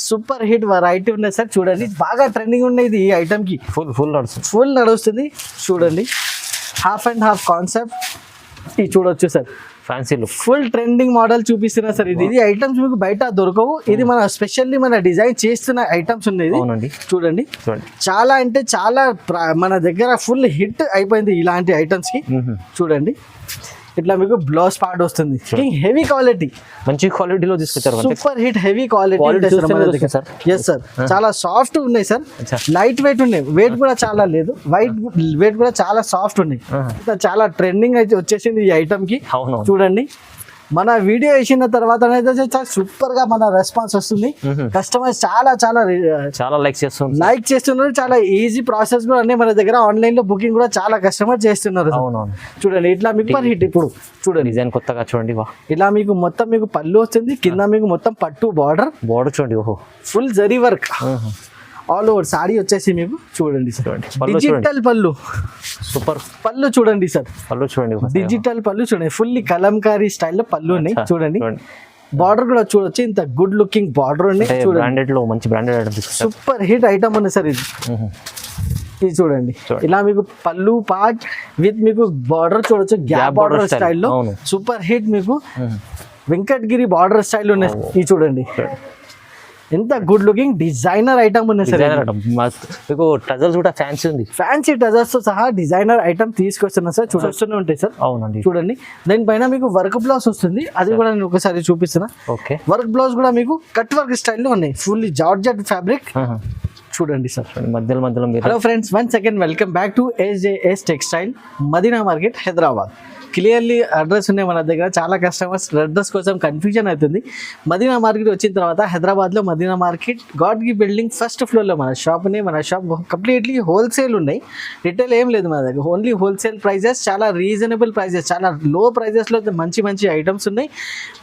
Super hit variety ఉన్నాయి sir. చూడండి బాగా ట్రెండింగ్ ఉన్నాయి ఈ ఐటమ్ కి. ఫుల్ నడుస్తుంది చూడండి. హాఫ్ అండ్ హాఫ్ కాన్సెప్ట్ ఇది చూడొచ్చు sir. Fancy look full trending model చూపిస్తున్నా సార్. ఇది ఐటమ్స్ మీకు బయట దొరకవు. ఇది మన స్పెషల్లీ మన డిజైన్ చేస్తున్న ఐటమ్స్ ఉన్నాయి. చూడండి చాలా అంటే చాలా మన దగ్గర ఫుల్ హిట్ అయిపోయింది ఇలాంటి ఐటమ్స్ కి. చూడండి ఇట్లా మీకు బ్లౌజ్ పార్ట్ వస్తుంది. హెవీ క్వాలిటీ, మంచి క్వాలిటీలో తీసుకొచ్చారు. Super hit heavy quality. Yes sir, చాలా సాఫ్ట్ ఉన్నాయి సార్. లైట్ వెయిట్ ఉన్నాయి, వెయిట్ కూడా చాలా లేదు. వెయిట్ కూడా చాలా సాఫ్ట్ ఉన్నాయి. చాలా ట్రెండింగ్ అయితే వచ్చేసింది ఈ ఐటమ్ కి. చూడండి మన వీడియో వేసిన తర్వాత చాలా సూపర్ గా మన రెస్పాన్స్ వస్తుంది. కస్టమర్స్ చాలా చాలా చాలా లైక్ చేస్తున్నారు. చాలా ఈజీ ప్రాసెస్ కూడా అన్ని మన దగ్గర ఆన్లైన్ లో బుకింగ్ కూడా చాలా కస్టమర్ చేస్తున్నారు. చూడండి ఇట్లా మీకు పర్ హిట్. ఇప్పుడు చూడండి డిజైన్ కొత్తగా చూడండి. ఇలా మీకు మొత్తం మీకు పళ్ళు వస్తుంది, కింద మీకు మొత్తం పట్టు బార్డర్ చూడండి. ఓహో full zari work all over sorry వచ్చేసి మీకు. చూడండి సార్ డిజిటల్ పళ్ళు, సూపర్ పళ్ళు చూడండి సార్. పళ్ళు చూడండి, డిజిటల్ పళ్ళు చూడండి. ఫుల్లీ కలంకారీ స్టైల్లో పళ్ళు ఉన్నాయి. చూడండి బార్డర్ కూడా చూడొచ్చు, ఇంత గుడ్ లుకింగ్ బార్డర్ ఉన్నాయి. బ్రాండెడ్ లో మంచి branded item, super hit item ఉంది సార్ ఇది. ఇది చూడండి ఇలా మీకు పళ్ళు పార్ట్ విత్ మీకు బార్డర్ చూడొచ్చు, గ్యాప్ బార్డర్ స్టైల్లో సూపర్ హిట్. మీకు వెంకటగిరి బార్డర్ స్టైల్ ఉన్నాయి. ఇది చూడండి ఎంత గుడ్ లుకింగ్ డిజైనర్ ఐటమ్ ఉన్నాయి సార్. మీకు టజల్స్ కూడా ఫ్యాన్సీ ఉంది. ఫ్యాన్సీ టజల్స్ తో సహా డిజైనర్ ఐటమ్ తీసుకొస్తున్నా సార్. చూస్తూనే ఉంటాయి సార్. అవునండి చూడండి దానిపైన మీకు వర్క్ బ్లౌజ్ వస్తుంది. అది కూడా నేను ఒకసారి చూపిస్తున్నా. ఓకే వర్క్ బ్లౌజ్ కూడా మీకు కట్ వర్క్ స్టైల్లో ఉన్నాయి. Fully georgette fabric. చూడండి సార్ మధ్యలో. Hello friends, one second welcome back to SJS textile Madina market Hyderabad. Clearly address ఉన్నాయి మన దగ్గర. చాలా కస్టమర్స్ అడ్రస్ కోసం కన్ఫ్యూజన్ అవుతుంది. మదీనా మార్కెట్ వచ్చిన తర్వాత హైదరాబాద్లో Madina market Gadgi building first ఫ్లోర్లో మన షాప్ ఉన్నాయి. మన షాప్ కంప్లీట్లీ హోల్సేల్ ఉన్నాయి, రిటైల్ ఏం లేదు మన దగ్గర. ఓన్లీ హోల్సేల్ ప్రైజెస్, చాలా రీజనబుల్ ప్రైజెస్, చాలా లో ప్రైజెస్లో మంచి మంచి ఐటమ్స్ ఉన్నాయి.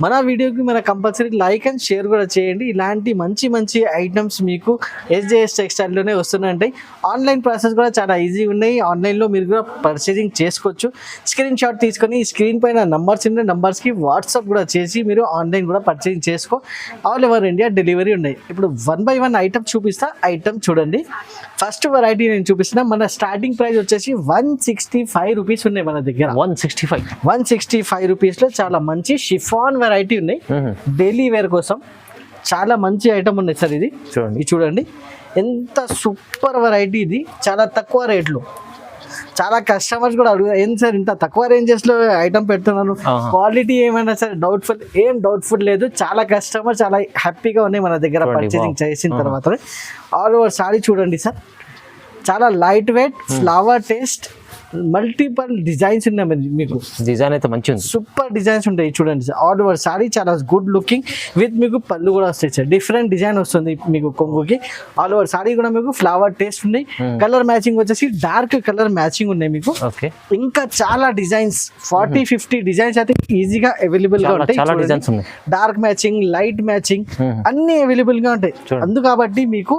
మన వీడియోకి మన కంపల్సరీ లైక్ అండ్ షేర్ కూడా చేయండి. ఇలాంటి మంచి మంచి ఐటమ్స్ మీకు SJS టెక్స్టైల్లోనే వస్తున్నాయి. ఆన్లైన్ ప్రాసెస్ కూడా చాలా ఈజీ ఉన్నాయి. ఆన్లైన్లో మీరు కూడా పర్చేసింగ్ చేసుకోవచ్చు. స్క్రీన్ షాట్ తీసుకొని స్క్రీన్ పైన నంబర్స్ ఉండే నంబర్స్కి వాట్సాప్ కూడా చేసి మీరు ఆన్లైన్ కూడా పర్చేసింగ్ చేసుకో. ఆల్ ఓవర్ ఇండియా డెలివరీ ఉన్నాయి. ఇప్పుడు 1 by 1 ఐటమ్ చూపిస్తా. ఐటమ్ చూడండి. ఫస్ట్ వెరైటీ నేను చూపిస్తున్నా. మన స్టార్టింగ్ ప్రైస్ వచ్చేసి 165 రూపీస్ ఉన్నాయి మన దగ్గర. 165 రూపీస్లో చాలా మంచి షిఫాన్ వెరైటీ ఉన్నాయి. డైలీ వేర్ కోసం చాలా మంచి ఐటమ్ ఉన్నాయి సార్. ఇది చూడండి ఎంత సూపర్ వెరైటీ. ఇది చాలా తక్కువ రేట్లో. చాలా కస్టమర్స్ కూడా అడుగుతారు, ఏం సార్ ఇంత తక్కువ రేంజెస్లో ఐటమ్ పెడుతున్నాను, క్వాలిటీ ఏమైనా సరే డౌట్ఫుల్ లేదు. చాలా కస్టమర్ చాలా హ్యాపీగా ఉన్నాయి మన దగ్గర పర్చేసింగ్ చేసిన తర్వాత. ఆల్ ఓవర్ సారీ చూడండి సార్, చాలా light weight, flower taste, multiple designs ఉన్నాయి. మీకు డిజైన్ అయితే మంచి ఉంది, సూపర్ డిజైన్స్ ఉంటాయి. చూడండి సార్ ఆల్ ఓవర్ సారీ చాలా గుడ్ లుకింగ్ విత్ మీకు పళ్ళు కూడా వస్తాయి సార్. డిఫరెంట్ డిజైన్ వస్తుంది మీకు కొంగుకి. ఆల్ ఓవర్ సారీ కూడా మీకు ఫ్లవర్ టేస్ట్ ఉన్నాయి. కలర్ మ్యాచింగ్ వచ్చేసి డార్క్ కలర్ మ్యాచింగ్ ఉన్నాయి మీకు. ఇంకా చాలా డిజైన్స్ 40-50 డిజైన్స్ అయితే ఈజీగా అవైలబుల్ గా ఉంటాయి. డార్క్ మ్యాచింగ్, లైట్ మ్యాచింగ్ అన్ని అవైలబుల్ గా ఉంటాయి. అందు కాబట్టి మీకు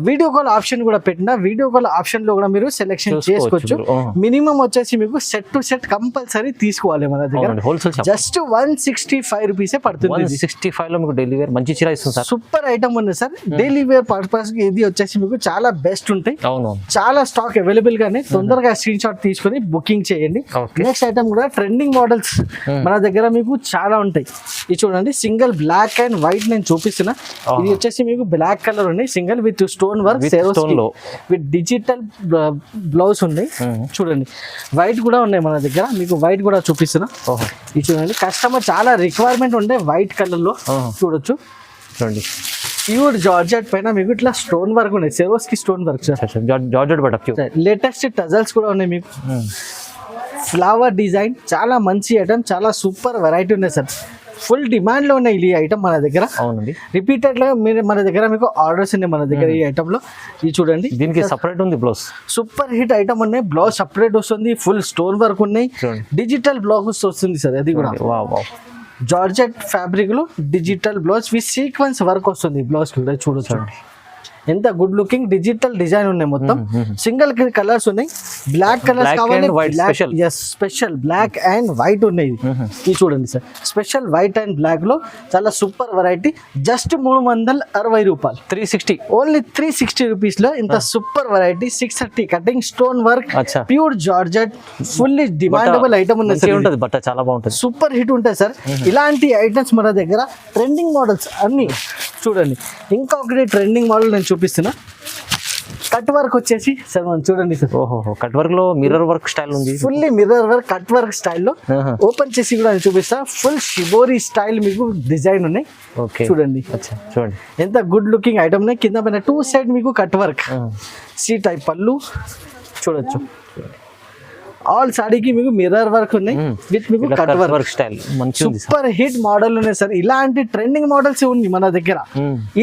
వీడియో కాల్ ఆప్షన్ కూడా పెట్టిన, వీడియో కాల్ ఆప్షన్ లో కూడా మీరు సెలెక్షన్ చేసుకోవచ్చు. మినిమం వచ్చేసి మీకు సెట్ టు సెట్ కంపల్సరీ తీసుకోవాలి మన దగ్గర. జస్ట్ 165 రూపీసే పడుతుంది. 165 లో మీకు డైలీ వేర్ మంచి చీర ఇస్తుంది సార్. సూపర్ ఐటమ్ ఉంది సార్. డైలీ వేర్ పర్పస్ ఇది వచ్చేసి మీకు చాలా బెస్ట్ ఉంటాయి. చాలా స్టాక్ అవైలబుల్ గానే, తొందరగా స్క్రీన్ షాట్ తీసుకొని బుకింగ్ చేయండి. నెక్స్ట్ ఐటమ్ కూడా ట్రెండింగ్ మోడల్స్ మన దగ్గర మీకు చాలా ఉంటాయి. ఇది చూడండి సింగిల్ బ్లాక్ అండ్ వైట్ నేను చూపిస్తున్నా. ఇది వచ్చేసి మీకు బ్లాక్ కలర్ ఉన్నాయి, single with stone work with digital blouse ఉన్నాయి. చూడండి వైట్ కూడా ఉన్నాయి మన దగ్గర. మీకు వైట్ కూడా చూపిస్తున్నా. ఇది చూడండి కస్టమర్ చాలా రిక్వైర్మెంట్ ఉండే వైట్ కలర్ లో చూడొచ్చు. చూడండి ప్యూర్ జార్జెట్ పైన మీకు ఇట్లా స్టోన్ వర్క్ ఉన్నాయి, సెరోస్కి స్టోన్ వర్క్. లేటెస్ట్ టజల్స్ కూడా ఉన్నాయి మీకు. ఫ్లవర్ డిజైన్ చాలా మంచి ఐటమ్, చాలా సూపర్ వెరైటీ ఉన్నాయి సార్. ఫుల్ డిమాండ్ లో ఉన్నాయి ఈ ఐటమ్ మన దగ్గర. అవునండి రిపీటెడ్ గా మీరు మన దగ్గర మీకు ఆర్డర్స్ ఉన్నాయి మన దగ్గర ఈ ఐటమ్ లో. ఇది చూడండి దీనికి సపరేట్ ఉంది బ్లౌజ్. సూపర్ హిట్ ఐటమ్ ఉన్నాయి. బ్లౌజ్ సపరేట్ వస్తుంది, ఫుల్ స్టోన్ వర్క్ ఉన్నాయి, డిజిటల్ బ్లౌజ్ వస్తుంది సార్. అది కూడా జార్జెట్ ఫ్యాబ్రిక్ లో digital blouse with sequence work వస్తుంది బ్లౌజ్ కూడా. చూడొచ్చు ఎంత గుడ్ లుకింగ్ డిజిటల్ డిజైన్ ఉన్నాయి మొత్తం సింగిల్ కలర్స్ ఉన్నాయి బ్లాక్ కలర్స్ Black కావాలి and white special. Special black and white ఉన్నాయి ఇది చూడండి sir special white and black లో చాలా సూపర్ వెరైటీ జస్ట్ 360 రూపాయలు 360. ఓన్లీ 360 రూపీస్ లో ఇంత super variety 630 cutting stone work అచ్చా. Pure georgette fully demandable item ఉంది మంచిగా సార్ ఉంటుంది బట్ట చాలా బాగుంటుంది. సూపర్ హిట్ ఉంటాయి సార్ ఇలాంటి ఐటమ్స్ మన దగ్గర ట్రెండింగ్ మోడల్స్ అన్ని చూడండి ఇంకొకటి ట్రెండింగ్ మోడల్ నేను చూపిస్తున్నా కట్ వర్క్ వచ్చేసి సార్ మనం చూడండి సార్ ఓహో కట్ వర్క్ లో మిర్రర్ వర్క్ స్టైల్ ఉంది. Fully mirror work cut work స్టైల్లో ఓపెన్ చేసి కూడా నేను చూపిస్తా ఫుల్ షిబోరి స్టైల్ మీకు డిజైన్ ఉన్నాయి ఓకే చూడండి అచ్చా చూడండి ఎంత గుడ్ లుకింగ్ ఐటమ్ ఉన్నాయి కింద పైన 2 సైడ్ మీకు కట్ వర్క్ సి టైప్ పళ్ళు చూడొచ్చు ఆల్ సాడీకి మీకు మిర్రర్ వర్క్ ఉన్నాయి విత్ మీకు కట్ వర్క్ స్టైల్ మంచిగా ఉంది. సూపర్ హిట్ మోడల్ ఉన్నాయి సార్ ఇలాంటి ట్రెండింగ్ మోడల్స్ ఉన్నాయి మన దగ్గర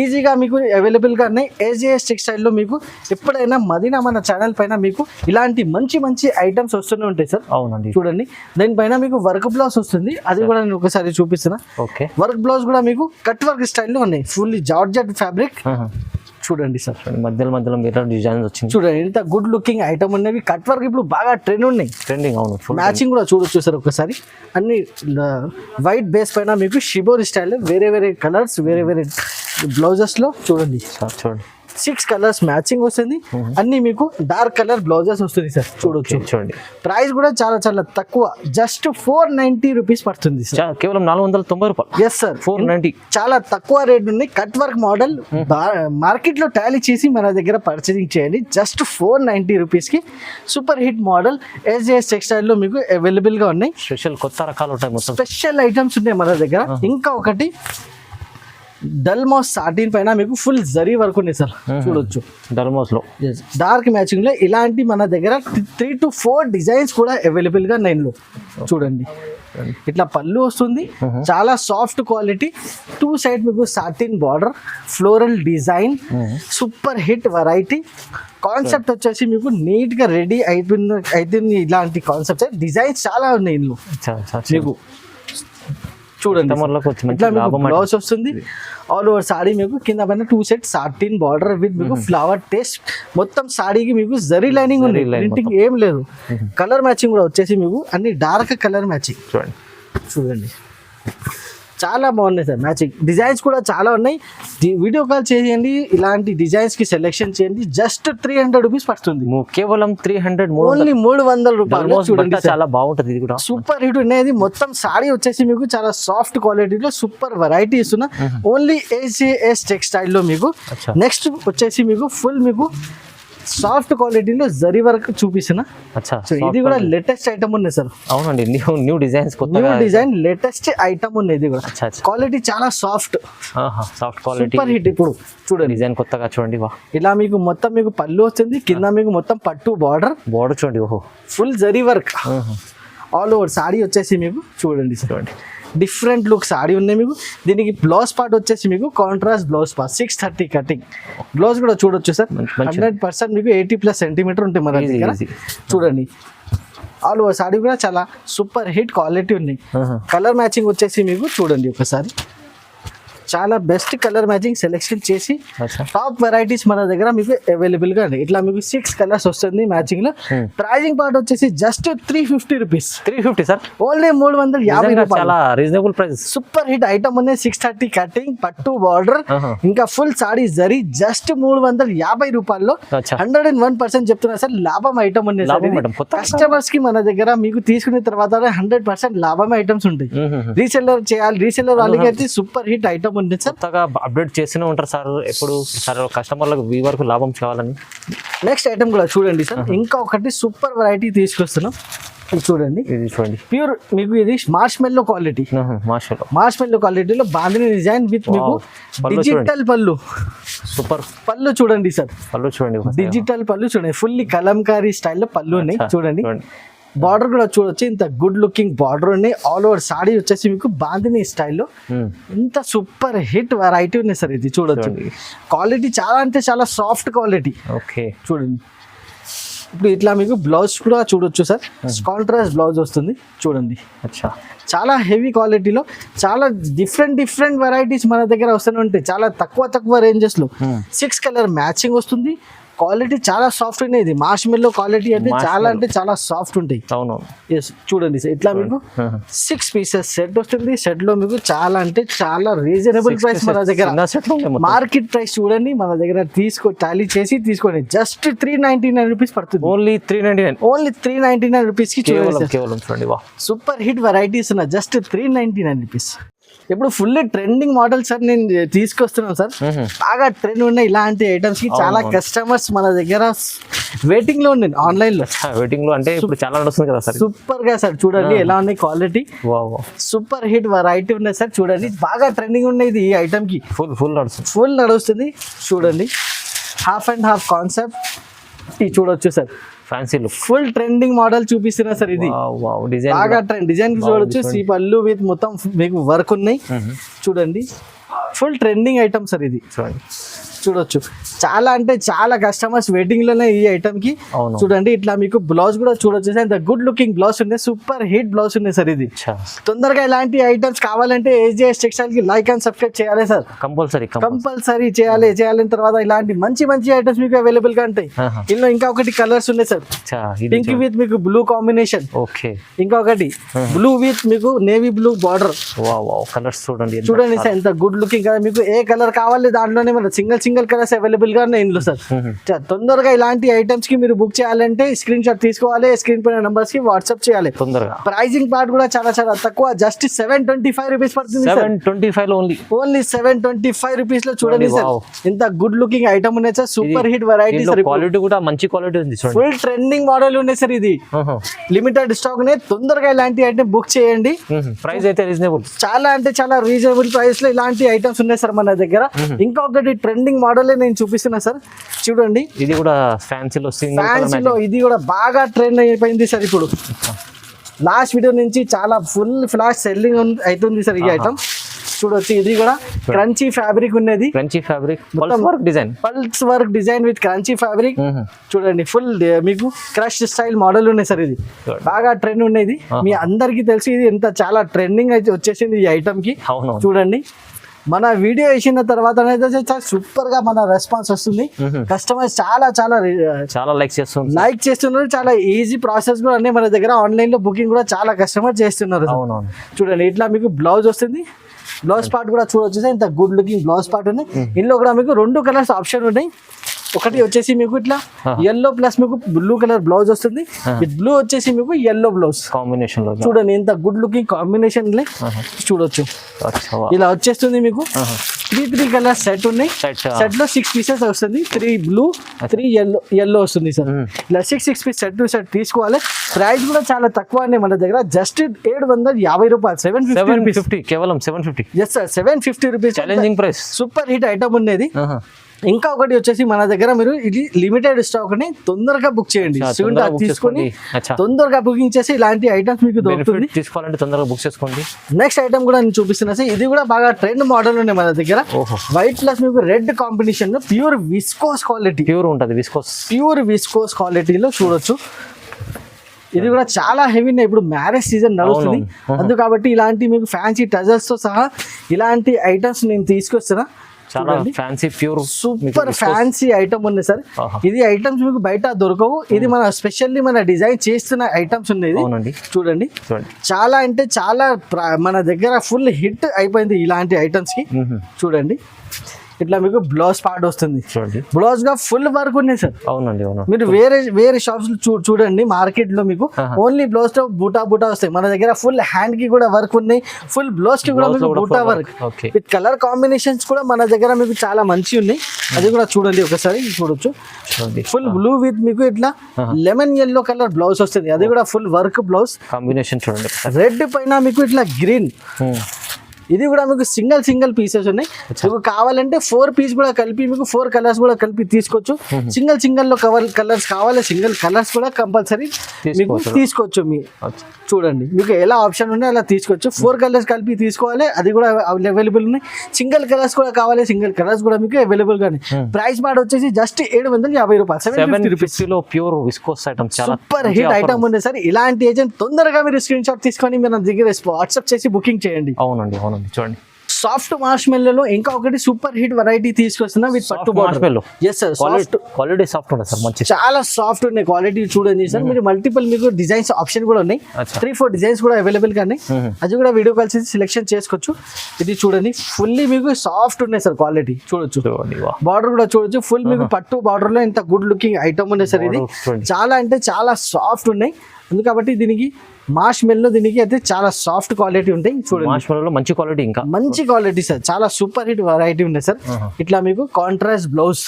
ఈజీగా మీకు అవైలబుల్ గా ఉన్నాయి ఏజేఎస్ టెక్స్టైల్ లో మీకు ఎప్పుడైనా మదీనా మన ఛానల్ పైన మీకు ఇలాంటి మంచి మంచి ఐటమ్స్ వస్తూనే ఉంటాయి సార్ అవునండి చూడండి దానిపైన మీకు వర్క్ బ్లౌజ్ వస్తుంది అది కూడా నేను ఒకసారి చూపిస్తున్నా ఓకే వర్క్ బ్లౌజ్ కూడా మీకు కట్ వర్క్ స్టైల్లో ఉన్నాయి ఫుల్లీ జార్జెట్ ఫ్యాబ్రిక్ చూడండి సార్ మధ్యలో మధ్యలో మిర్రర్ డిజైన్ వచ్చింది చూడండి ఎంత గుడ్ లుకింగ్ ఐటమ్ ఉన్నవి కట్ వర్క్ ఇప్పుడు బాగా ట్రెండ్ ఉన్నాయి ట్రెండింగ్ అవును ఫుల్ మ్యాచింగ్ కూడా చూడొచ్చు సార్ ఒకసారి అన్ని వైట్ బేస్ పైన మీకు షిబోరి స్టైల్ వేరే వేరే కలర్స్ వేరే వేరే బ్లౌజెస్ లో చూడండి చూడండి 6 కలర్స్ మ్యాచింగ్ వస్తుంది అన్ని మీకు డార్క్ కలర్ బ్లౌజెస్ వస్తుంది సార్ చూడొచ్చు చూడండి ప్రైస్ కూడా చాలా చాలా తక్కువ జస్ట్ 490 రూపీస్ పడుతుంది సార్ కేవలం 490 రూపాయలు. ఎస్ సార్ 490 చాలా తక్కువ రేట్ ఉంది కట్ వర్క్ మోడల్ మార్కెట్ లో టాలీ చేసి మన దగ్గర పర్చేసింగ్ చేయండి జస్ట్ 490 రూపీస్ కి super hit model SJS textile లో మీకు అవైలబుల్ గా ఉన్నాయి స్పెషల్ కొత్త రకాలు ఉంటాయి మొత్తం స్పెషల్ ఐటమ్స్ ఉన్నాయి మన దగ్గర ఇంకా ఒకటి డల్మోస్ సాటిన్ పైన మీకు ఫుల్ జరీ వర్క్ ఉంది సార్ చూడొచ్చు డల్మోస్ లో డార్క్ మ్యాచింగ్ లో ఇలాంటి మన దగ్గర 3 to 4 డిజైన్స్ కూడా అవైలబుల్ గా నైన్లో చూడండి ఇట్లా పళ్ళు వస్తుంది చాలా సాఫ్ట్ క్వాలిటీ 2 సైడ్ మీకు satin border floral design super hit variety concept వచ్చేసి మీకు నీట్ గా రెడీ అయిపోయింది ఇలాంటి కాన్సెప్ట్ డిజైన్స్ చాలా ఉన్నాయి ఇందులో మీకు చూడండి ఇట్లా మీకు బ్లౌజ్ వస్తుంది ఆల్ ఓవర్ సాడీ మీకు కింద పైన 2 సెట్ సాటిన్ బార్డర్ విత్ మీకు ఫ్లవర్ టేస్ట్ మొత్తం సాడీకి మీకు జరీ లైనింగ్ ఉంది ప్రింటింగ్ ఏం లేదు కలర్ మ్యాచింగ్ కూడా వచ్చేసి మీకు అన్ని డార్క్ కలర్ మ్యాచింగ్ చూడండి చాలా బాగున్నాయి సార్ మ్యాచింగ్ డిజైన్స్ కూడా చాలా ఉన్నాయి వీడియో కాల్ చేయండి ఇలాంటి డిజైన్స్ కి సెలెక్షన్ చేయండి జస్ట్ 300 రూపీస్ పడుతుంది కేవలం 300 ఓన్లీ 300 రూపాయలు చూడండి చాలా బాగుంటది ఇది కూడా సూపర్ హిట్ ఉన్నది మొత్తం సాడీ వచ్చేసి మీకు చాలా సాఫ్ట్ క్వాలిటీలో సూపర్ వెరైటీ ఇస్తున్నా ఓన్లీ ఏజేఎస్ టెక్స్టైల్ లో మీకు నెక్స్ట్ వచ్చేసి మీకు ఫుల్ మీకు సాఫ్ట్ క్వాలిటీలో జరీ వర్క్ చూపిస్తున్నా ఇది కూడా లేటెస్ట్ ఐటమ్ ఉన్నాయి సార్ అవునండి new designs new design latest item ఉన్నాయి ఇది కూడా క్వాలిటీ చాలా సాఫ్ట్ క్వాలిటీ సూపర్ హిట్ ఇప్పుడు చూడండి డిజైన్ కొత్తగా చూడండి ఇలా మీకు మొత్తం మీకు పళ్ళు వస్తుంది కింద మీకు మొత్తం పట్టు బార్డర్ చూడండి ఓహో full zari work all over saree వచ్చేసి మీకు చూడండి చూడండి డిఫరెంట్ లుక్ సాడీ ఉన్నాయి మీకు దీనికి బ్లౌజ్ పార్ట్ వచ్చేసి మీకు contrast blouse part 630 cutting blouse కూడా చూడొచ్చు సార్ 100% మీకు 80+ సెంటీమీటర్ ఉంటుంది మన దగ్గర చూడండి ఆల్ ఓవర్ సాడీ కూడా చాలా సూపర్ హిట్ క్వాలిటీ ఉన్నాయి కలర్ మ్యాచింగ్ వచ్చేసి మీకు చూడండి ఒకసారి చాలా బెస్ట్ కలర్ మ్యాచింగ్ సెలెక్షన్ చేసి టాప్ వెరైటీస్ మన దగ్గర మీకు అవైలబుల్ గా ఉన్నాయి ఇట్లా మీకు 6 కలర్స్ వస్తుంది మ్యాచింగ్ లో ప్రైజింగ్ పార్ట్ వచ్చేసి జస్ట్ 350 రూపీస్ 350 సార్ ఓన్లీ 350 రూపాయలు చాలా reasonable price super hit item ఉన్నాయి 630 కటింగ్ పట్టు బార్డర్ ఇంకా ఫుల్ సాడీ జరీ జస్ట్ 350 రూపాయల్లో 101% చెప్తున్నా సార్ లాభం ఐటమ్ ఉన్నాయి కస్టమర్స్ కి మన దగ్గర మీకు తీసుకున్న తర్వాత 100% లాభం ఐటమ్స్ ఉంటాయి రీసెల్లర్ చేయాలి రీసెల్లర్ వాళ్ళకి అయితే సూపర్ హిట్ ఐటమ్ కొత్తగా అప్డేట్ చేస్తూనే ఉంటారు సార్ ఎప్పుడు సార్ కస్టమర్లకు వీవర్కు లాభం కావాలని నెక్స్ట్ ఐటమ్ కూడా చూడండి సార్ ఇంకా ఒకటి సూపర్ వెరైటీ తీసుకొస్తున్నాం చూడండి ఇది చూడండి ప్యూర్ మీకు ఇది మార్ష్మెల్లో క్వాలిటీ మార్ష్మెల్లో క్వాలిటీలో బాందిని డిజైన్ విత్ మీకు డిజిటల్ పళ్ళు సూపర్ పళ్ళు చూడండి సార్ పళ్ళు చూడండి డిజిటల్ పళ్ళు చూడండి ఫుల్లీ కలంకారీ స్టైల్లో పళ్ళు ఉన్నాయి చూడండి బార్డర్ కూడా చూడొచ్చు ఇంత గుడ్ లుకింగ్ బార్డర్ ఉన్నాయి ఆల్ ఓవర్ సాడీ వచ్చేసి మీకు బాందిని స్టైల్లో ఇంత సూపర్ హిట్ వెరైటీ ఉన్నాయి సార్ ఇది చూడొచ్చు క్వాలిటీ చాలా అంటే చాలా సాఫ్ట్ క్వాలిటీ ఓకే చూడండి ఇప్పుడు ఇట్లా మీకు బ్లౌజ్ కూడా చూడొచ్చు సార్, కాంట్రాస్ట్ బ్లౌజ్ వస్తుంది చూడండి. అచ్చా, చాలా హెవీ క్వాలిటీలో చాలా డిఫరెంట్ వెరైటీస్ మన దగ్గర వస్తూనే ఉంటాయి. చాలా తక్కువ రేంజెస్లో 6 కలర్ మ్యాచింగ్ వస్తుంది. క్వాలిటీ చాలా సాఫ్ట్ ఉన్నాయి. ఇది మార్ష్మెల్లో క్వాలిటీ అంటే చాలా సాఫ్ట్ ఉంటాయి. అవును. ఎస్ చూడండి సార్, ఇట్లా మీకు 6 పీసెస్ సెట్ వస్తుంది. సెట్ లో మీకు చాలా రీజనబుల్ ప్రైస్ మన దగ్గర. మార్కెట్ ప్రైస్ చూడండి మన దగ్గర టాలీ చేసి తీసుకోండి. జస్ట్ 399 రూపీస్ పడుతుంది. ఓన్లీ 399 రూపీస్ కి చూడండి. సూపర్ హిట్ వెరైటీస్ ఉన్నాయి. Just 399 rupees. ఇప్పుడు ఫుల్ ట్రెండింగ్ మోడల్ సార్ నేను తీసుకొస్తున్నాను సార్. బాగా ట్రెండ్ ఉన్నాయి ఇలాంటి ఐటమ్స్ కి. చాలా కస్టమర్స్ మన దగ్గర వెయిటింగ్ లో ఉన్నాయి, ఆన్లైన్ లో వెయిటింగ్ లో. అంటే ఇప్పుడు చాలా నడుస్తుంది కదా సార్. సూపర్ గా సార్ చూడండి ఎలా ఉన్నాయి క్వాలిటీ. సూపర్ హిట్ వెరైటీ ఉన్నాయి సార్ చూడండి. బాగా ట్రెండింగ్ ఉన్నాయి ఇది. ఈ ఐటమ్ కి ఫుల్ నడుస్తుంది చూడండి. హాఫ్ అండ్ హాఫ్ కాన్సెప్ట్ ఇది చూడొచ్చు sir. Fancy look, full trending model చూపిస్తున్నా సార్. ఇది బాగా డిజైన్ చూడొచ్చు. సీ పళ్ళు విత్ మొత్తం మీకు వర్క్ ఉన్నాయి చూడండి. ఫుల్ ట్రెండింగ్ ఐటమ్ సార్ ఇది చూడొచ్చు. చాలా కస్టమర్స్ వెయిటింగ్ లోనే ఈ ఐటమ్ కి. చూడండి ఇట్లా మీకు బ్లౌజ్ కూడా చూడొచ్చు సార్. ఇంత గుడ్ లుకింగ్ బ్లౌజ్ ఉన్నాయి. సూపర్ హిట్ బ్లౌజ్ ఉన్నాయి సార్. ఇది తొందరగా ఇలాంటి ఐటమ్స్ కావాలంటే SJS టెక్స్టైల్ కి లైక్ అండ్ సబ్స్క్రైబ్ చేయాలి సార్. కంపల్సరీ చేయాలి. తర్వాత ఇలాంటి మంచి ఐటమ్స్ మీకు అవైలబుల్ గా ఉంటాయి. ఇందులో ఇంకా ఒకటి కలర్స్ ఉన్నాయి సార్. పింక్ విత్ మీకు బ్లూ కాంబినేషన్. ఇంకా ఒకటి బ్లూ విత్ మీకు నేవీ బ్లూ బార్డర్. కలర్స్ చూడండి సార్ ఎంత గుడ్ లుకింగ్ కదా. మీకు ఏ కలర్ కావాలి దాంట్లోనే మన సింగిల్ కలర్స్ అవైలబుల్ గా ఉన్నాయి ఇందులో సార్. తొందరగా ఇలాంటి ఐటమ్స్ కి మీరు బుక్ చేయాలంటే స్క్రీన్ షాట్ తీసుకోవాలి. స్క్రీన్ పైన నంబర్స్ కి వాట్సాప్ చేయాలి తొందరగా. ప్రైజింగ్ పార్ట్ కూడా చాలా తక్కువ. జస్ట్ 725 రూపీస్ పడుతుంది. 725 ఓన్లీ 725 రూపీస్ లో చూడండి సార్. ఇంత గుడ్ లుకింగ్ ఐటమ్ ఉన్నాయి sir. Super hit variety sir. Quality కూడా మంచి క్వాలిటీ ఉంది. ఫుల్ ట్రెండింగ్ మోడల్ ఉన్నాయి సార్. ఇది లిమిటెడ్ స్టాక్ నే. తొందరగా ఇలాంటి ఐటమ్ బుక్ చేయండి. ప్రైస్ అయితే రీజనబుల్, చాలా రీజనబుల్ ప్రైస్ లో ఇలాంటి ఐటమ్స్ ఉన్నాయి సార్ మన దగ్గర. ఇంకొకటి ట్రెండింగ్ మోడల్ నేను చూపిస్తున్నా సార్ చూడండి. ఇది కూడా ఫ్యాన్సీలో ఇది కూడా బాగా ట్రెండ్ అయిపోయింది సార్. ఇప్పుడు లాస్ట్ వీడియో నుంచి చాలా ఫుల్ ఫ్లాష్ సెల్లింగ్ అవుతుంది సార్ ఈ ఐటమ్ చూడొచ్చు. ఇది కూడా క్రంచీ ఫ్యాబ్రిక్ ఉన్నది. Pulse work design with crunchy fabric చూడండి. ఫుల్ మీకు క్రష్ స్టైల్ మోడల్ ఉన్నాయి సార్. ఇది బాగా ట్రెండ్ ఉన్నది. మీ అందరికి తెలిసి ఇది ఎంత చాలా ట్రెండింగ్ అయితే వచ్చేసింది ఈ ఐటమ్ కి. చూడండి మన వీడియో వేసిన తర్వాత సూపర్ గా మన రెస్పాన్స్ వస్తుంది. కస్టమర్స్ చాలా లైక్ చేస్తున్నారు. చాలా ఈజీ ప్రాసెస్ కూడా అన్నీ మన దగ్గర. ఆన్లైన్ లో బుకింగ్ కూడా చాలా కస్టమర్ చేస్తున్నారు. చూడండి ఇట్లా మీకు బ్లౌజ్ వస్తుంది. బ్లౌజ్ పార్ట్ కూడా చూడొచ్చు. ఇంత గుడ్ లుకింగ్ బ్లౌజ్ పార్ట్ ఉన్నాయి. ఇందులో కూడా మీకు 2 కలర్స్ ఆప్షన్ ఉన్నాయి. ఒకటి వచ్చేసి మీకు ఇట్లా yellow ప్లస్ మీకు బ్లూ కలర్ బ్లౌజ్ వస్తుంది. విత్ బ్లూ వచ్చేసి మీకు yellow బ్లౌజ్ కాంబినేషన్ లో చూడండి. ఎంత గుడ్ లుకింగ్ కాంబినేషన్ చూడొచ్చు. ఇలా వచ్చేస్తుంది మీకు 3 కలర్ సెట్ ఉన్నాయి. సెట్ లో 6 పీసెస్ వస్తుంది. 3 బ్లూ 3 yellow వస్తుంది సార్. ఇలా 6 పీస్ సెట్ తీసుకోవాలి. ప్రైస్ కూడా చాలా తక్కువ అండి మన దగ్గర. జస్ట్ 750 రూపాయలు. 750 కేవలం 750. Yes sir 750 rupees. Challenging price. Super hit item ఉన్నది. ఇంకా ఒకటి వచ్చేసి మన దగ్గర మీరు ఇది లిమిటెడ్ స్టాక్ ని తొందరగా బుక్ చేయండి. తీసుకొని తొందరగా బుకింగ్ చేసి ఇలాంటి ఐటమ్స్ మీకు దొరుకుతుంది. తీసుకోవాలంటే తొందరగా బుక్ చేసుకోండి. నెక్స్ట్ ఐటమ్ కూడా నేను చూపిస్తున్నా సార్. ఇది కూడా బాగా ట్రెండ్ మోడల్ ఉన్నాయి మన దగ్గర. వైట్ ప్లస్ మీకు రెడ్ కాంబినేషన్ లో pure viscose quality. Pure viscose క్వాలిటీలో చూడొచ్చు. ఇది కూడా చాలా హెవీ. ఇప్పుడు మ్యారేజ్ సీజన్ నడుస్తుంది అందుకు కాబట్టి ఇలాంటి మీకు ఫ్యాన్సీ టజల్స్ తో సహా ఇలాంటి ఐటమ్స్ నేను తీసుకొస్తున్నా. చాలా fancy pure super fancy item ఉంది సార్. ఇది ఐటమ్స్ మీకు బయట దొరకవు. ఇది మన స్పెషల్లీ మన డిజైన్ చేస్తున్న ఐటమ్స్ ఉన్నాయి. చూడండి చాలా అంటే చాలా మన దగ్గర ఫుల్ హిట్ అయిపోయింది ఇలాంటి ఐటమ్స్ కి. చూడండి ఇట్లా మీకు బ్లౌజ్ పార్ట్ వస్తుంది. బ్లౌజ్ గా ఫుల్ వర్క్ ఉన్నాయి సార్. మీరు వేరే షాప్స్ చూడండి మార్కెట్ లో మీకు ఓన్లీ బ్లౌజ్ తో బూటా వస్తాయి. మన దగ్గర ఫుల్ హ్యాండ్ కి కూడా వర్క్ ఉన్నాయి. ఫుల్ బ్లౌజ్ కి కూడా మీకు బూటా వర్క్ విత్ కలర్ కాంబినేషన్స్ కూడా మన దగ్గర మీకు చాలా మంచి ఉన్నాయి. అది కూడా చూడండి ఒకసారి చూడొచ్చు. ఫుల్ బ్లూ విత్ మీకు ఇట్లా లెమన్ yellow కలర్ బ్లౌజ్ వస్తుంది. అది కూడా ఫుల్ వర్క్ బ్లౌజ్ కాంబినేషన్ చూడండి. రెడ్ పైన మీకు ఇట్లా గ్రీన్ ఇది కూడా మీకు సింగిల్ పీసెస్ ఉన్నాయి. మీకు కావాలంటే 4 పీస్ కూడా కలిపి మీకు 4 కలర్స్ కూడా కలిపి తీసుకోవచ్చు. సింగిల్ లో కలర్స్ కావాలి, సింగిల్ కలర్స్ కూడా కంపల్సరీ మీకు తీసుకోవచ్చు. మీ చూడండి మీకు ఎలా ఆప్షన్ ఉంటే అలా తీసుకోవచ్చు. 4 కలర్స్ కలిపి తీసుకోవాలి, అది కూడా అవైలబుల్ ఉన్నాయి. సింగిల్ కలర్స్ కూడా కావాలి, సింగిల్ కలర్స్ కూడా మీకు అవైలబుల్ గానే. ప్రైస్ మాట వచ్చేసి జస్ట్ 750 రూపాయలు, 750 రూపీస్. ప్యూర్ విస్కోస్ ఐటమ్, చాలా సూపర్ హిట్ ఐటమ్ ఉంది సార్. ఇలాంటి ఏజెంట్ తొందరగా మీరు స్క్రీన్ షాట్ తీసుకొని మీరు దగ్గర వాట్సాప్ చేసి బుకింగ్ చేయండి. అవునండి చూడండి. సాఫ్ట్ మార్ష్మెల్లోలో ఇంకా ఒకటి సూపర్ హిట్ వెరైటీ తీసుకొస్తున్నా విత్ పట్టు border. Yes sir, quality soft ఉంది సార్, మంచి చాలా సాఫ్ట్ ఉన్నాయి. క్వాలిటీ చూడండి సార్, మీరు మల్టిపుల్ మీకు డిజైన్స్ ఆప్షన్ కూడా ఉన్నాయి. 3-4 డిజైన్స్ కూడా అవైలబుల్ గా ఉన్నాయి. అది కూడా వీడియో కాల్ చేసి సెలెక్షన్ చేసుకోవచ్చు. ఇది చూడండి ఫుల్లీ మీకు సాఫ్ట్ ఉన్నాయి సార్, క్వాలిటీ చూడొచ్చు. బార్డర్ కూడా చూడొచ్చు, ఫుల్ మీకు పట్టు బార్డర్ లో ఎంత గుడ్ లుకింగ్ ఐటమ్ ఉన్నాయి సార్. ఇది చాలా అంటే చాలా సాఫ్ట్ ఉన్నాయి. కాబట్టి దీనికి మార్ష్మెల్లో దీనికి అయితే చాలా సాఫ్ట్ క్వాలిటీ ఉంటాయి. చూడండి మార్ష్మెల్లో మంచి క్వాలిటీ, ఇంకా మంచి క్వాలిటీ సార్. చాలా సూపర్ హిట్ వెరైటీ ఉన్నాయి సార్. ఇట్లా మీకు కాంట్రాస్ట్ బ్లౌజ్,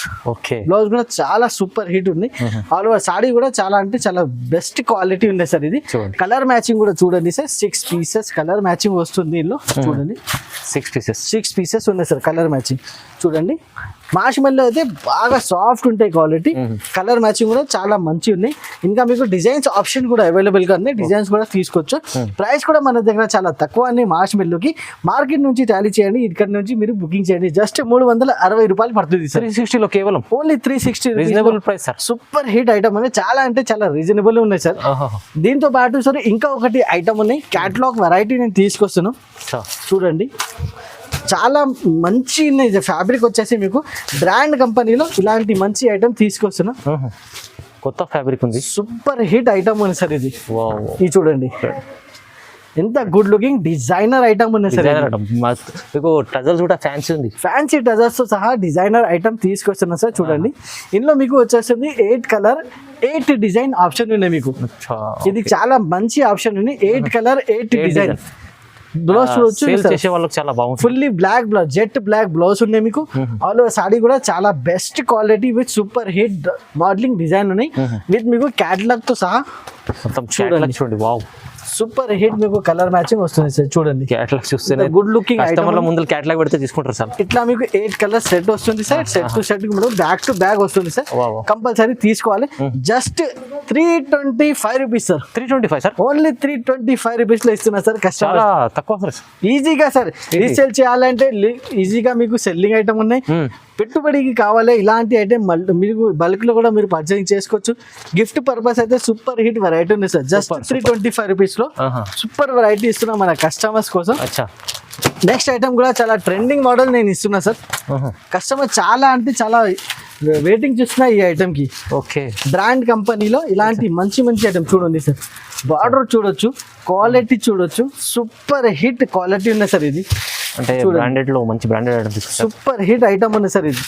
బ్లౌజ్ కూడా చాలా సూపర్ హిట్ ఉంది. ఆల్ ఓవర్ సాడీ కూడా చాలా అంటే చాలా బెస్ట్ క్వాలిటీ ఉంది సార్. ఇది కలర్ మ్యాచింగ్ కూడా చూడండి సార్, 6 పీసెస్ కలర్ మ్యాచింగ్ వస్తుంది ఇందులో. చూడండి 6 పీసెస్ ఉన్నాయి సార్ కలర్ మ్యాచింగ్. చూడండి మార్ష్మెల్లో అయితే బాగా సాఫ్ట్ ఉంటాయి క్వాలిటీ. కలర్ మ్యాచింగ్ కూడా చాలా మంచి ఉన్నాయి. ఇంకా మీకు డిజైన్స్ ఆప్షన్ కూడా అవైలబుల్ గా ఉన్నాయి, డిజైన్స్ కూడా తీసుకోవచ్చు. ప్రైస్ కూడా మన దగ్గర చాలా తక్కువ అండి. మార్ష్మెల్లోకి మార్కెట్ నుంచి టాలీ చేయండి, ఇక్కడ నుంచి మీరు బుకింగ్ చేయండి. జస్ట్ 360 రూపాయలు పడుతుంది సార్. 360 లో కేవలం only 360 reasonable price sir. Super hit item అనేది చాలా అంటే చాలా రీజనబుల్ ఉన్నాయి సార్. దీంతో పాటు సార్ ఇంకా ఒకటి ఐటమ్ ఉన్నాయి, క్యాటలాగ్ వెరైటీ నేను తీసుకొస్తున్నాను. చూడండి చాలా మంచి ఫ్యాబ్రిక్ వచ్చేసి మీకు బ్రాండ్ కంపెనీలో ఇలాంటి మంచి ఐటమ్ తీసుకొస్తున్నా. కొత్త ఫ్యాబ్రిక్ ఉంది, సూపర్ హిట్ ఐటమ్ ఉంది సార్. ఇది ఇది చూడండి ఎంత గుడ్ లుకింగ్ డిజైనర్ ఐటమ్ ఉంది సార్. మీకు టజల్స్ కూడా ఫ్యాన్సీ ఉంది, ఫ్యాన్సీ టజల్స్ తో సహా డిజైనర్ ఐటమ్ తీసుకొస్తున్నా సార్. చూడండి ఇందులో మీకు వచ్చేస్తుంది 8 కలర్ 8 డిజైన్ ఆప్షన్ ఉన్నాయి మీకు. ఇది చాలా మంచి ఆప్షన్ ఉంది, 8 కలర్ 8 డిజైన్. బ్లౌజ్ చూడొచ్చు, చేసే వాళ్ళకి చాలా బాగుంది. Fully black blouse, jet black blouse ఉన్నాయి మీకు. ఆల్ ఓవర్ సాడీ కూడా చాలా best quality with super hit modelling design ఉన్నాయి విత్ మీకు క్యాటలాగ్ తో సహా. చూడండి వావ్, సూపర్ హిట్ మీకు కలర్ మ్యాచింగ్ వస్తుంది సార్. చూడండి క్యాటలాగ్ చూస్తేనే గుడ్ లుకింగ్ ఐటమ్. ముందు క్యాటలాగ్ పెడితే తీసుకుంటారు సార్. ఇట్లా మీకు 8 కలర్ సెట్ వస్తుంది sir. Set to set back to back వస్తుంది సార్. కంపల్సరీ తీసుకోవాలి. Just 325 rupees sir. 325 sir, only 325 rupees లో ఇస్తున్నా సార్. కస్టమర్ తక్కువ సార్. ఈజీగా సార్ రీసేల్ చేయాలంటే ఈజీగా మీకు సెల్లింగ్ ఐటమ్ ఉన్నాయి. పెట్టుబడికి కావాలి ఇలాంటి ఐటమ్ మీకు బల్క్ లో కూడా మీరు పర్చేసింగ్ చేసుకోవచ్చు. గిఫ్ట్ పర్పస్ అయితే సూపర్ హిట్ వెరైటీ ఉంది సార్. జస్ట్ 325 రూపీస్ లో సూపర్ వెరైటీ ఇస్తున్నా మన కస్టమర్స్ కోసం. నెక్స్ట్ ఐటమ్ కూడా చాలా ట్రెండింగ్ మోడల్ నేను ఇస్తున్నా సార్. కస్టమర్ చాలా అంటే చాలా వెయిటింగ్ చేస్తున్నా ఈ ఐటమ్ కి. ఓకే, బ్రాండ్ కంపెనీలో ఇలాంటి మంచి ఐటమ్ చూడండి సార్. బార్డర్ చూడొచ్చు, క్వాలిటీ చూడొచ్చు, సూపర్ హిట్ క్వాలిటీ ఉంది సార్. ఇది అంటే బ్రాండెడ్ లో మంచి branded item, super hit item ఉంది సార్. ఇది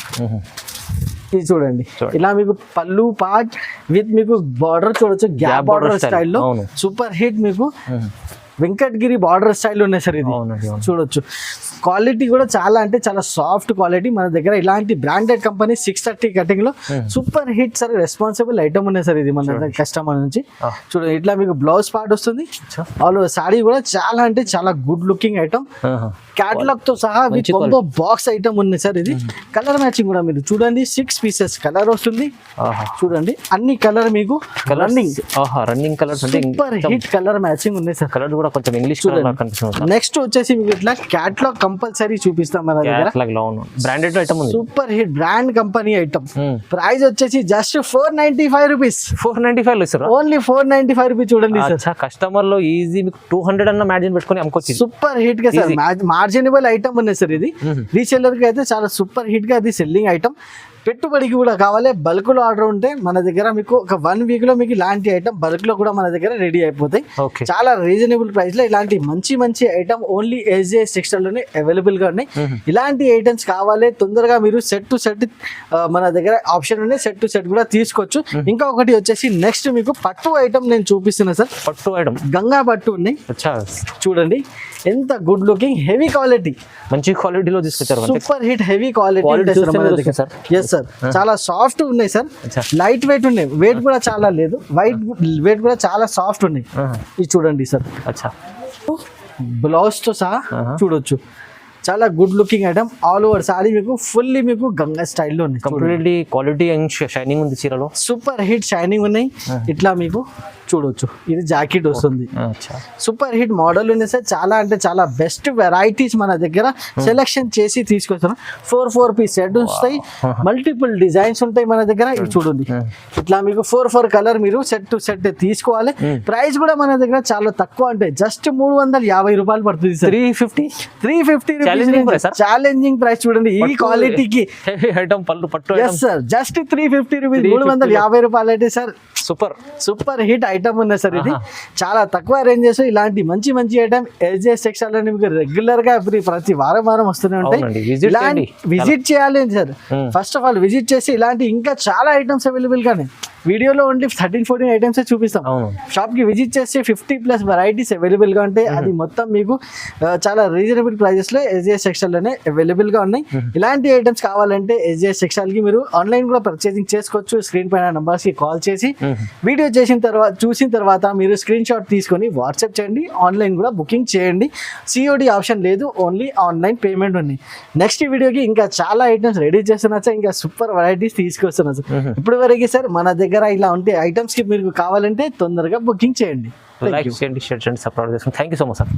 ఇది చూడండి ఇలా మీకు పళ్ళు పార్ట్ విత్ మీకు బార్డర్ చూడొచ్చు, గ్యాప్ బార్డర్ స్టైల్లో సూపర్ హిట్ మీకు వెంకటగిరి బార్డర్ స్టైల్ ఉన్నాయి సార్. ఇది చూడొచ్చు. క్వాలిటీ కూడా చాలా అంటే చాలా సాఫ్ట్ క్వాలిటీ. మన దగ్గర ఇలాంటి బ్రాండెడ్ కంపెనీ 630 కటింగ్ లో super hit sir responsible item ఉన్నాయి సార్. ఇది మన దగ్గర కస్టమర్ నుంచి. చూడండి ఇట్లా మీకు బ్లౌజ్ పార్ట్ వస్తుంది. ఆల్ సాడీ కూడా చాలా అంటే చాలా గుడ్ లుకింగ్ ఐటమ్. క్యాటలాగ్ తో సహా కొంత బాక్స్ ఐటమ్ ఉంది సార్. ఇది కలర్ మ్యాచింగ్ కూడా మీరు చూడండి 6 పీసెస్ కలర్ వస్తుంది. చూడండి అన్ని కలర్ మీకు running colours, super hit colour matching ఉంది సార్. కలర్ కూడా కొంచెం ఇంగ్లీష్ కనిపిస్తుంది. నెక్స్ట్ వచ్చేసి మీకు ఇట్లా క్యాటలాగ్ కంపల్సరీ చూపిస్తాం మన దగ్గర. బ్రాండెడ్ ఐటమ్ ఉంది, super hit brand company item. Price వచ్చేసి జస్ట్ 495 రూపీస్. 495 లో ఇస్తారు, ఓన్లీ 495 రూపీస్. చూడండి సార్ కస్టమర్ లో ఈజీ మీకు 200 అన్న మార్జిన్ పెట్టుకొని అమ్ముకోవచ్చు. సూపర్ హిట్ గా సార్ మార్జినబుల్ ఐటమ్ ఉంది సార్. ఇది రీసెల్లర్ కి అయితే చాలా సూపర్ హిట్ గా అది సెల్లింగ్ ఐటమ్. పెట్టుబడికి కూడా కావాలి, బల్క్ లో ఆర్డర్ ఉంటే మన దగ్గర మీకు ఒక 1 వీక్ లో మీకు ఇలాంటి ఐటమ్ బల్క్ లో కూడా మన దగ్గర రెడీ అయిపోతాయి. చాలా రీజనబుల్ ప్రైస్ లో ఇలాంటి మంచి ఐటమ్ ఓన్లీ SJS టెక్స్టైల్ లోనే అవైలబుల్ గా ఉన్నాయి. ఇలాంటి ఐటమ్స్ కావాలి తొందరగా మీరు సెట్ టు సెట్ మన దగ్గర ఆప్షన్ ఉన్నాయి, సెట్ టు సెట్ కూడా తీసుకోవచ్చు. ఇంకా ఒకటి వచ్చేసి నెక్స్ట్ మీకు పట్టు ఐటమ్ నేను చూపిస్తున్నా సార్. పట్టు ఐటమ్ గంగా పట్టు ఉన్నాయి. చూడండి ఎంత గుడ్ లుకింగ్ హెవీ క్వాలిటీ, మంచి క్వాలిటీలో తీసుకొచ్చారు. Super hit heavy quality sir. చాలా సాఫ్ట్ ఉన్నాయి సార్, లైట్ వెయిట్ ఉన్నాయి, వెయిట్ కూడా చాలా లేదు, వెయిట్ కూడా చాలా సాఫ్ట్ ఉన్నాయి. ఇది చూడండి సార్. బ్లౌజ్ తో సహా చూడొచ్చు. చాలా good looking item. All over sorry మీకు ఫుల్లీ మీకు గంగా స్టైల్లో ఉంది. కంప్లీట్లీ క్వాలిటీ అండ్ షైనింగ్ ఉంది చీరలో. సూపర్ హిట్ షైనింగ్ ఉన్నాయి. ఇట్లా మీకు చూడొచ్చు, ఇది జాకెట్ వస్తుంది. సూపర్ హిట్ మోడల్ ఉంది సార్. చాలా అంటే చాలా బెస్ట్ వెరైటీస్ మన దగ్గర సెలెక్షన్ చేసి తీసుకొస్తాను. 4 పీస్ సెట్ వస్తాయి, మల్టిపుల్ డిజైన్స్ ఉంటాయి మన దగ్గర. ఇది చూడండి, ఇట్లా మీకు 4 కలర్ మీరు సెట్ టు సెట్ తీసుకోవాలి. ప్రైస్ కూడా మన దగ్గర చాలా తక్కువ, అంటే జస్ట్ 350 రూపాయలు పడుతుంది సార్. 350 rupees challenging price. చూడండి ఈ క్వాలిటీకి ఐటమ్ పట్టు. ఎస్ సార్, జస్ట్ 350 రూపీస్, 350 రూపాయలు అయితే సార్ సూపర్ హిట్ ఐటమ్ ఉంది సార్. ఇది చాలా తక్కువ రేంజెస్. ఇలాంటి మంచి ఐటమ్ ఎస్జేఎస్ టెక్స్టైల్ అని మీకు రెగ్యులర్ గా ప్రతి వారం వస్తూనే ఉంటాయి. విజిట్ చేయాలి sir. First of all visit చేసి ఇలాంటి ఇంకా చాలా ఐటమ్స్ అవైలబుల్ గానే వీడియోలో ఓన్లీ 13-14 ఐటమ్స్ చూపిస్తాం. షాప్ కి విజిట్ చేస్తే 50+ వెరైటీస్ అవైలబుల్ గా ఉంటాయి. అది మొత్తం మీకు చాలా రీజనబుల్ ప్రైజెస్ లో ఎస్జేఎస్ టెక్స్టైల్ లోనే అవైలబుల్ గా ఉన్నాయి. ఇలాంటి ఐటమ్స్ కావాలంటే ఎస్జేఎస్ టెక్స్టైల్ కి మీరు ఆన్లైన్ కూడా పర్చేసింగ్ చేసుకోవచ్చు. స్క్రీన్ పైన నంబర్స్ కి కాల్ చేసి వీడియో చూసిన తర్వాత మీరు స్క్రీన్ షాట్ తీసుకొని వాట్సాప్ చేయండి. ఆన్లైన్ కూడా బుకింగ్ చేయండి. సిఓడి ఆప్షన్ లేదు, ఓన్లీ ఆన్లైన్ పేమెంట్ ఉంది. నెక్స్ట్ వీడియోకి ఇంకా చాలా ఐటమ్స్ రెడీ చేస్తున్నా సార్. ఇంకా సూపర్ వెరైటీస్ తీసుకొస్తున్నా సార్. ఇప్పుడు వరకు సార్ మన దగ్గర ఇలా ఉంటే ఐటమ్స్ కి మీరు కావాలంటే తొందరగా బుకింగ్ చేయండి. లైక్ చేయండి, షేర్ చేయండి, సబ్స్క్రైబ్ చేసుకోండి. Thank you so much sir.